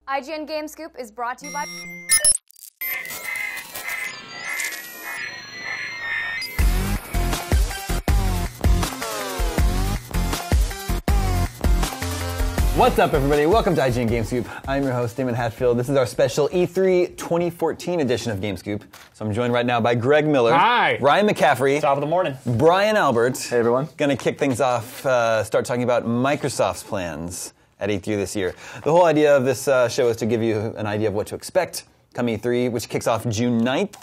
IGN Game Scoop is brought to you by... What's up, everybody? Welcome to IGN Game Scoop. I'm your host, Damon Hatfield. This is our special E3 2014 edition of Game Scoop. So I'm joined right now by Greg Miller. Hi. Ryan McCaffrey. Top of the morning. Brian Albert. Hey, everyone. Gonna kick things off, start talking about Microsoft's plans at E3 this year. The whole idea of this show is to give you an idea of what to expect come E3, which kicks off June 9th.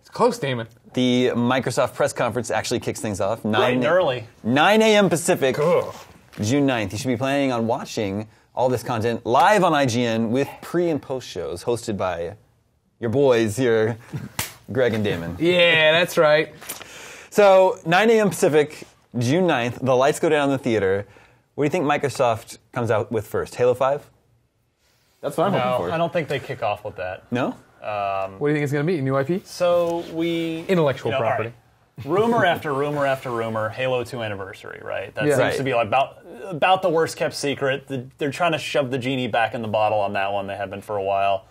It's close, Damon. The Microsoft press conference actually kicks things off. Bright and early. 9 a.m. Pacific. Cool. June 9th. You should be planning on watching all this content live on IGN with pre- and post shows hosted by your boys here, Greg and Damon. Yeah, that's right. So, 9 a.m. Pacific, June 9th, the lights go down in the theater. What do you think Microsoft comes out with first? Halo 5? That's what I'm hoping for. I don't think they kick off with that. No? What do you think it's going to be? New IP? So we... Intellectual all property. right. Rumor after rumor after rumor, Halo 2 anniversary, right? That Yeah. seems Right. to be like about the worst kept secret. They're trying to shove the genie back in the bottle on that one. They have been for a while.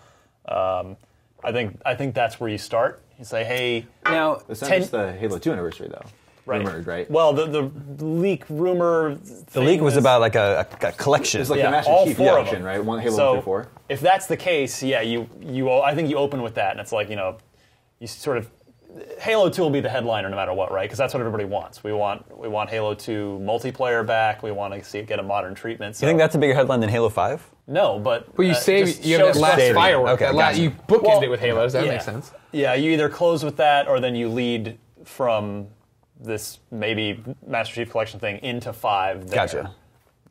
I think that's where you start. You say, hey, Now, It's not just the Halo 2 anniversary, though. Right. Rumored, right? Well, the leak rumor. the leak was about like a collection. It's like Yeah, the Master all Chief four of collection, them. right? One Halo So 1 through 4. if that's the case, yeah, I think you open with that, and it's like, you sort of Halo 2 will be the headliner no matter what, right? Because that's what everybody wants. We want Halo 2 multiplayer back. We want to see it get a modern treatment. So. You think that's a bigger headline than Halo 5? No, but Well, you just you have that shows last saving. firework. Okay, that gotcha. you bookend Well, it with Halo. That yeah. makes sense. Yeah, you either close with that, or then you lead from this think Master Chief Collection thing into 5 there.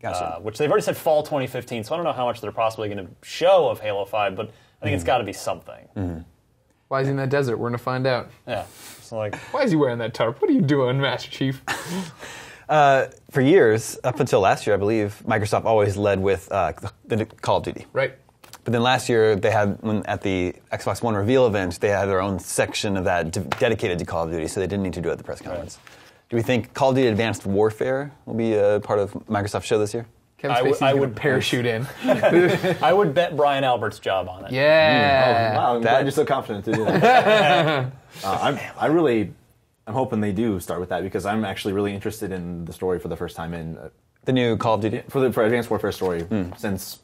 Gotcha. Which they've already said fall 2015, so I don't know how much they're possibly going to show of Halo 5, but I think it's got to be something. Why is he in that desert? We're going to find out. Yeah, so like... Why is he wearing that tarp? What are you doing, Master Chief? For years, up until last year, I believe, Microsoft always led with the Call of Duty. Right. But then last year, they had, at the Xbox One reveal event, they had their own section of that dedicated to Call of Duty, so they didn't need to do it at the press conference. Right. Do we think Call of Duty Advanced Warfare will be a part of Microsoft's show this year? Kevin Spacey's I gonna would parachute in. I would bet Brian Albert's job on it. Yeah. Wow, I'm glad you're so confident to do that. I'm hoping they do start with that because I'm actually really interested in the story for the first time in The new Call of Duty? for Advanced Warfare story since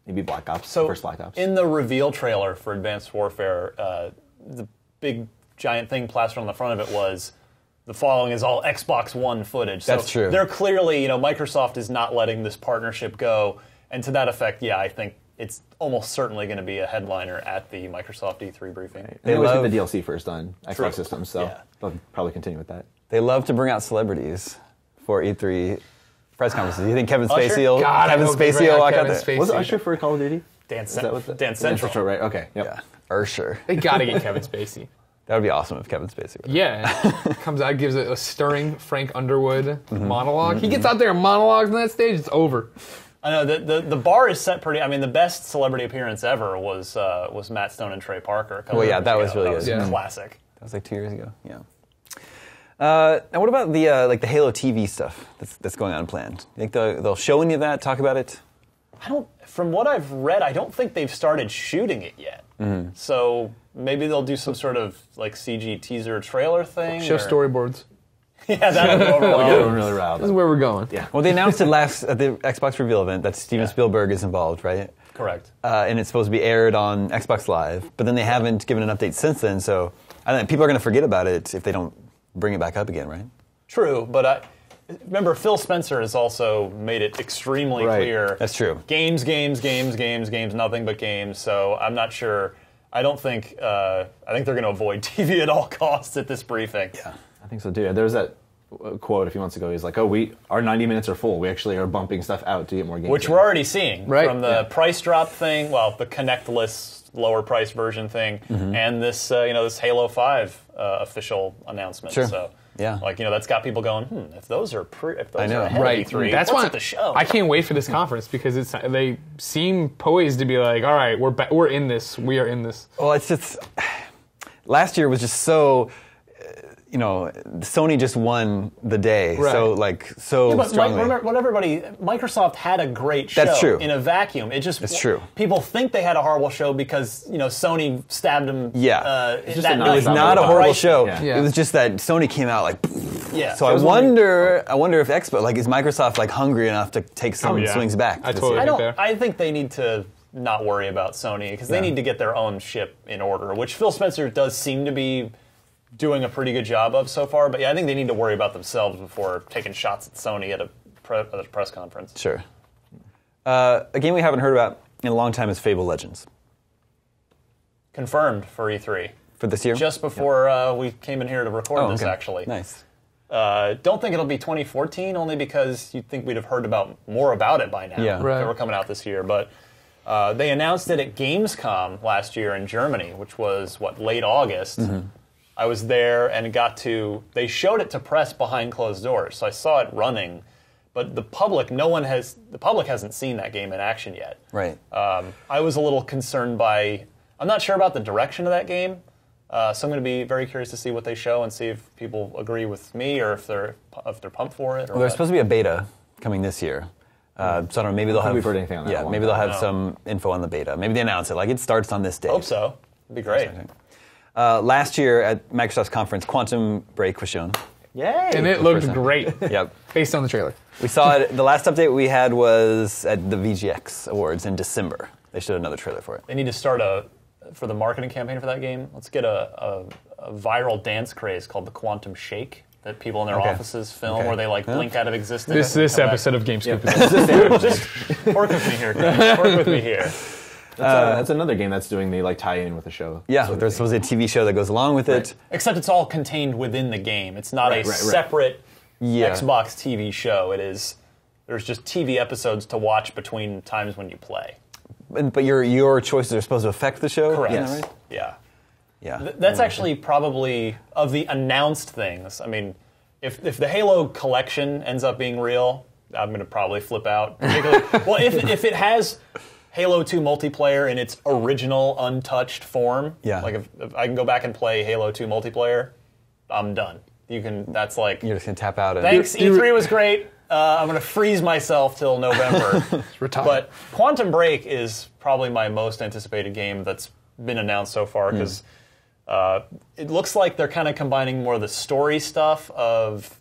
maybe Black Ops, So first Black Ops. in the reveal trailer for Advanced Warfare, the big giant thing plastered on the front of it was the following is all Xbox One footage. So That's true. They're clearly, Microsoft is not letting this partnership go, and to that effect, yeah, I think it's almost certainly going to be a headliner at the Microsoft E3 briefing. They always love- get the DLC first on Xbox True. systems, so Yeah. they'll probably continue with that. They love to bring out celebrities for E3 press conferences. You think Kevin Usher? Spacey will, God, I Kevin hope they Spacey bring will out walk out Kevin there? Spacey. Was it Usher for Call of Duty? Dance Is that what Dance Central. Right, okay. Yep. Yeah, Ursher. They got to get Kevin Spacey. That would be awesome if Kevin Spacey were there. Yeah. Comes out, gives a stirring Frank Underwood monologue. He gets out there and monologues on that stage, it's over. I know the bar is set pretty. I mean, the best celebrity appearance ever was Matt Stone and Trey Parker. a couple Well, yeah, years that ago. was really that good. was Yeah. classic. That was like 2 years ago. Yeah. Now, what about the the Halo TV stuff that's going on planned? You think they'll show any of that? Talk about it? From what I've read, I don't think they've started shooting it yet. So maybe they'll do some sort of like CG teaser trailer thing. Show or- storyboards. Yeah, that'll go over Oh, well. going really riled. This is where we're going. Yeah. Well, they announced it last at the Xbox reveal event that Steven Spielberg is involved, right? Correct. And it's supposed to be aired on Xbox Live, but then they haven't given an update since then. So I think people are going to forget about it if they don't bring it back up again, right? True, but remember, Phil Spencer has also made it extremely Right. clear. That's true. Games, nothing but games. So I'm not sure. I think they're going to avoid TV at all costs at this briefing. Yeah. I think so too. There was that quote a few months ago. He's like, "Oh, our 90 minutes are full. We actually are bumping stuff out to get more games." Which in." we're already seeing Right. from the price drop thing, the Kinect-less lower price version thing, and this this Halo 5 official announcement. Sure. So Yeah. That's got people going. If those are I know. ahead Right. of E3, That's what's why at the show? I can't wait for this conference because they seem poised to be like, all right, we're in this. We are in this. Well, it's just last year was just so. Sony just won the day, Right. so Yeah, but strongly. remember, Microsoft had a great show That's true. in a vacuum. It's true. People think they had a horrible show because Sony stabbed them. Yeah. It's just that a night. It was Not not a about horrible price. show. Yeah. It was just that Sony came out like. Yeah. So I wonder if Expo is Microsoft hungry enough to take some yeah. swings back. I this totally year? think there. I think they need to not worry about Sony because they need to get their own ship in order, which Phil Spencer does seem to be doing a pretty good job of so far. But yeah, I think they need to worry about themselves before taking shots at Sony at a press conference. Sure. A game we haven't heard about in a long time is Fable Legends. Confirmed for E3. For this year? Just before we came in here to record this, okay. actually. Nice. Don't think it'll be 2014, only because you'd think we'd have heard more about it by now. Yeah. Right. If it were coming out this year. But they announced it at Gamescom last year in Germany, which was, late August. Mm-hmm. I was there and they showed it to press behind closed doors, so I saw it running. But the public hasn't seen that game in action yet. Right. I was a little concerned I'm not sure about the direction of that game. So I'm going to be very curious to see what they show and see if people agree with me or if they're pumped for it. Or Well, there's supposed to be a beta coming this year. So I don't know, maybe they'll have... we've heard anything on that Yeah, in a maybe long they'll have time. some info on the beta. Maybe they announce it, it starts on this day. Hope so. It'd be great. Last year at Microsoft's conference, Quantum Break was shown. Yay! And it looked great, Yep. based on the trailer. We saw it, the last update we had was at the VGX Awards in December. They showed another trailer for it. They need to start for the marketing campaign for that game, let's get a viral dance craze called the Quantum Shake that people in their offices film where they blink out of existence. This and come episode of GameScoop back. Just work with me here, guys. Work with me here. That's another game that's doing the tie-in with the show. Yeah, sort of there's thing. supposed to be a TV show that goes along with it. Except it's all contained within the game. It's not Right, a right. separate Yeah. Xbox TV show. There's just TV episodes to watch between times when you play. But your choices are supposed to affect the show? Correct. Isn't that right? Yeah. Yeah. That's actually probably, of the announced things, I mean, if the Halo collection ends up being real, I'm going to probably flip out. Well, if it has Halo 2 multiplayer in its original untouched form, Yeah. If I can go back and play Halo 2 multiplayer, I'm done. That's You're just going to tap out. And thanks, E3 was great. I'm going to freeze myself till November. Retire. But Quantum Break is probably my most anticipated game that's been announced so far because it looks like they're kind of combining more of the story stuff of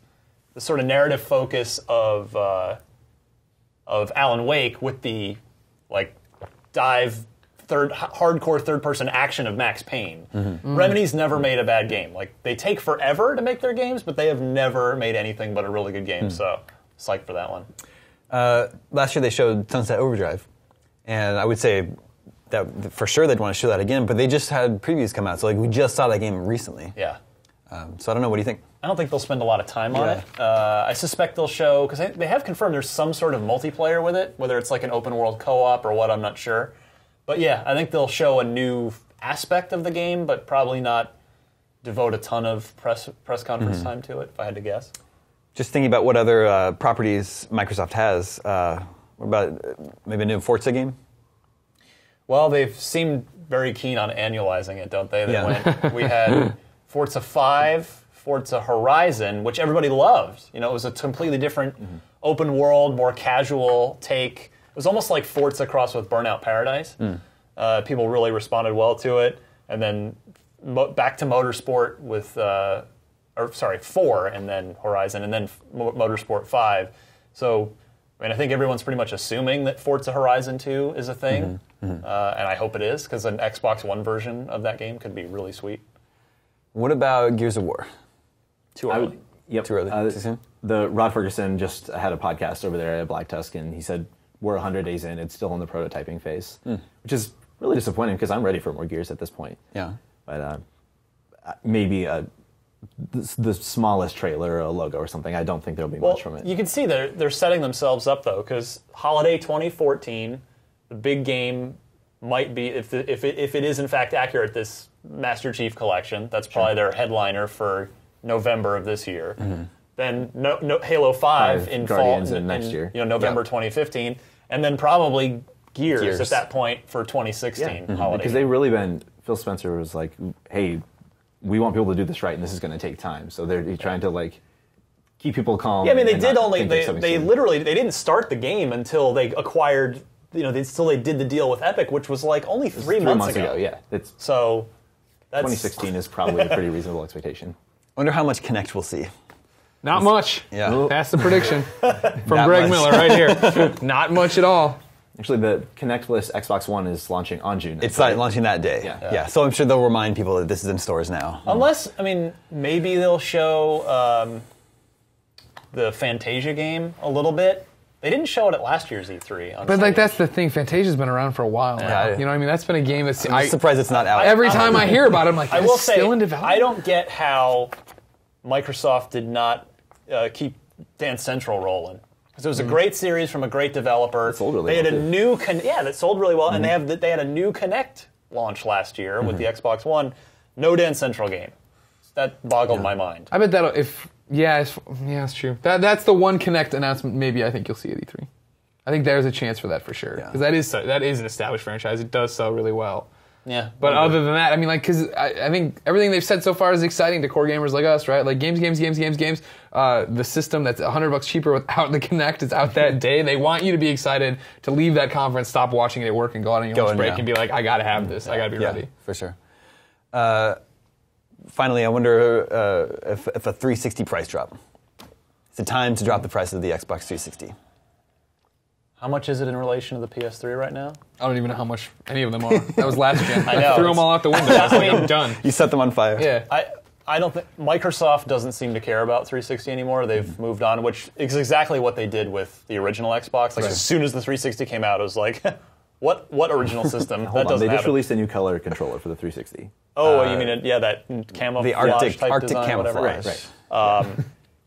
the sort of narrative focus of Alan Wake with the hardcore third-person action of Max Payne. Remedy's never made a bad game. They take forever to make their games, but they have never made anything but a really good game. So psyched for that one. last year they showed Sunset Overdrive, and I would say that for sure they'd want to show that again, but they just had previews come out, so we just saw that game recently. Yeah. So I don't know, what do you think? I don't think they'll spend a lot of time on it. I suspect they'll show, because they have confirmed there's some sort of multiplayer with it, whether it's like an open world co-op or what, I'm not sure. But yeah, I think they'll show a new aspect of the game, but probably not devote a ton of press conference time to it, if I had to guess. Just thinking about what other properties Microsoft has, what about maybe a new Forza game? Well, they've seemed very keen on annualizing it, don't they? We had Forza 5, Forza Horizon, which everybody loved. You know, it was a completely different open world, more casual take. It was almost like Forza crossed with Burnout Paradise. People really responded well to it. And then back to Motorsport with, 4, and then Horizon, and then Motorsport 5. So, I mean, I think everyone's pretty much assuming that Forza Horizon 2 is a thing. And I hope it is, because an Xbox One version of that game could be really sweet. What about Gears of War? Too early. Too early. Too soon? The Rod Ferguson just had a podcast over there at Black Tusk, and he said we're 100 days in. It's still in the prototyping phase, which is really disappointing because I'm ready for more Gears at this point. Yeah. But maybe the smallest trailer or a logo or something. I don't think there'll be much from it. You can see they're setting themselves up, though, because holiday 2014, the big game might be, if it is in fact accurate, this Master Chief Collection. That's probably their headliner for November of this year. Then Halo 5 in Guardians fall in next year. November 2015, and then probably Gears at that point for 2016 holiday. Because they've really been. Phil Spencer was like, "Hey, we want people to do this right, and this is going to take time. So they're trying to like keep people calm. Yeah, I mean, they and did not only think they it's something soon. literally they didn't start the game until they acquired. You know, they did the deal with Epic, which was like only 3 months ago. Yeah, it's So that's 2016 is probably a pretty reasonable expectation. I wonder how much Kinect we'll see. Not much. Yeah. That's the prediction from Not Greg much. Miller right here. Not much at all. Actually, the Kinect-less Xbox One is launching on June. It's like launching that day. Yeah. So I'm sure they'll remind people that this is in stores now. Unless, I mean, maybe they'll show the Fantasia game a little bit. They didn't show it at last year's E3. But like that's the thing. Fantasia's been around for a while now. Yeah. You know what I mean? That's been a game that's. I'm surprised it's not out. Every time I hear about it, I'm like, I will it's say, still in development. I don't get how Microsoft did not keep Dance Central rolling. Because it was a great series from a great developer. It sold really they had well, a too. new that sold really well, and they had a new Kinect launch last year with the Xbox One. No Dance Central game. That boggled my mind. I bet that'll it's true. That's the one Kinect announcement. Maybe I think you'll see at E3. I think there's a chance for that for sure because that is an established franchise. It does sell really well. Yeah, But other than that, I mean, like, because I think everything they've said so far is exciting to core gamers like us, right? Like, games. The system that's $100 cheaper without the Kinect is out that day. They want you to be excited to leave that conference, stop watching it at work, and go out on your lunch break and be like, I got to have this. I got to be ready. For sure. Finally, I wonder if a 360 price drop. It's the time to drop the price of the Xbox 360. How much is it in relation to the PS3 right now? I don't even know how much any of them are. That was last gen. I know. threw them all out the window. I was like, I'm done. You set them on fire. Yeah. I don't think Microsoft doesn't seem to care about 360 anymore. They've moved on, which is exactly what they did with the original Xbox. Like as soon as the 360 came out, it was like, what original system? Hold on, they just have it. released a new color controller for the 360. Oh, you mean that camouflage The Arctic type design, camouflage. Right.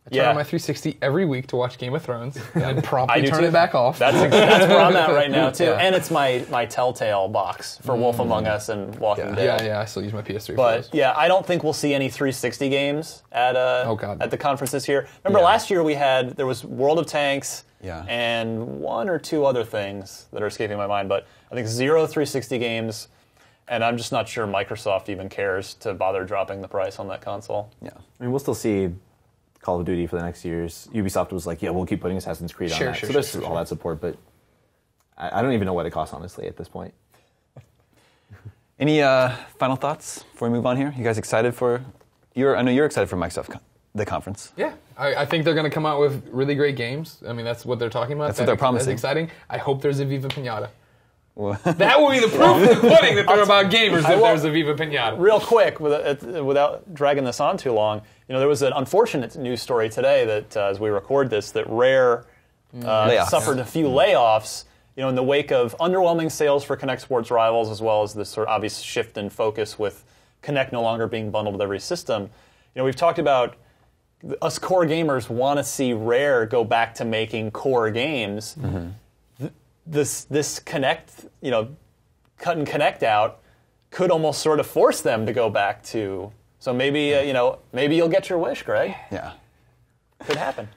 I turn on my 360 every week to watch Game of Thrones, and then I promptly do turn too. it back off. That's where I'm at right now too, Yeah. and it's my Telltale box for Wolf Among Us and Walking Dead. yeah, I still use my PS3 for But those. yeah, I don't think we'll see any 360 games at at the conference this year. Remember last year there was World of Tanks and one or two other things that are escaping my mind, but I think 0 360 games, and I'm just not sure Microsoft even cares to bother dropping the price on that console. Yeah. I mean, we'll still see Call of Duty for the next years. Ubisoft was like, yeah, we'll keep putting Assassin's Creed on that. So there's all that support, but I don't even know what it costs, honestly, at this point. Any final thoughts before we move on here? You guys excited for? I know you're excited for Microsoft the conference. Yeah, I think they're going to come out with really great games. I mean, that's what they're talking about. That's what they're promising. That's exciting. I hope there's a Viva Pinata. Well, That will be the proof in the pudding that they're about gamers if there's a Viva Pinata. Real quick, without dragging this on too long, there was an unfortunate news story today that, as we record this, that Rare suffered a few layoffs. In the wake of underwhelming sales for Kinect Sports Rivals, as well as this sort of obvious shift in focus with Kinect no longer being bundled with every system. We've talked about us core gamers want to see Rare go back to making core games. Mm-hmm. This Kinect, cutting Kinect out could almost sort of force them to go back to. So maybe maybe you'll get your wish, Greg. yeah. Could happen.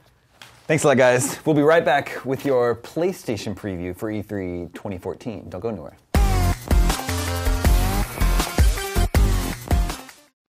Thanks a lot, guys. We'll be right back with your PlayStation preview for E3 2014. Don't go anywhere.